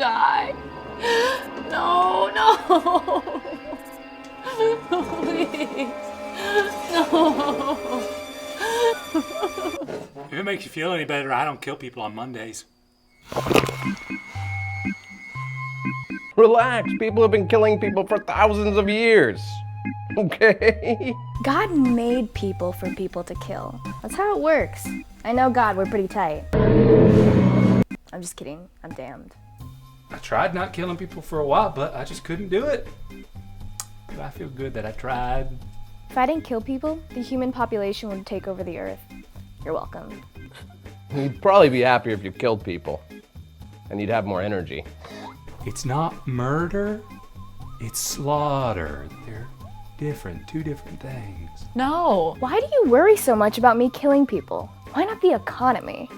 die. No, no. Please. No. If it makes you feel any better, I don't kill people on Mondays. Relax, people have been killing people for thousands of years. Okay? God made people for people to kill. That's how it works. I know God, we're pretty tight. I'm just kidding. I'm damned. I tried not killing people for a while, but I just couldn't do it. But I feel good that I tried. If I didn't kill people, the human population would take over the earth. You're welcome. You'd probably be happier if you killed people. And you'd have more energy. It's not murder, it's slaughter. They're different, two different things. No. Why do you worry so much about me killing people? Why not the economy?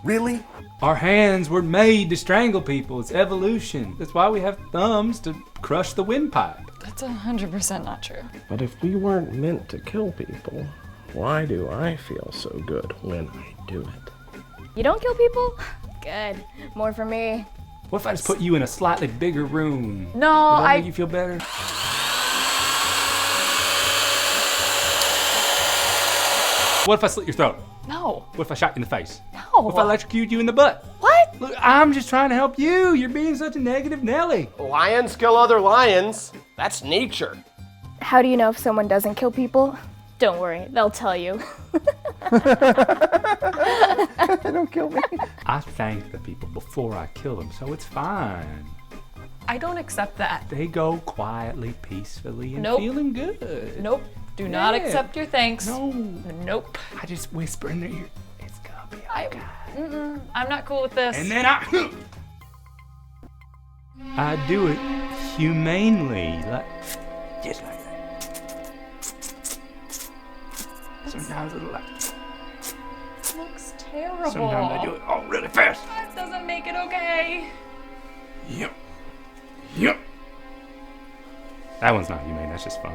Really? Our hands were made to strangle people. It's evolution. That's why we have thumbs to crush the windpipe. That's 100% not true. But if we weren't meant to kill people, why do I feel so good when I do it? You don't kill people? Good. More for me. What if I just put you in a slightly bigger room? No, Would that make you feel better? What if I slit your throat? No. What if I shot you in the face? No. What if I electrocute you in the butt? What? Look, I'm just trying to help you. You're being such a negative Nelly. Lions kill other lions. That's nature. How do you know if someone doesn't kill people? Don't worry, they'll tell you. Don't kill me. I thank the people before I kill them, so it's fine. I don't accept that. They go quietly, peacefully, and Nope. feeling good. Nope. Do not Yeah. accept your thanks. No. Nope. I just whisper in their ear, it's gonna be okay. I'm not cool with this. And then I do it humanely, like just like that. Sometimes it'll like, looks terrible. sometimes I do it all really fast. That doesn't make it okay. Yep. Yep. That one's not humane, that's just fun.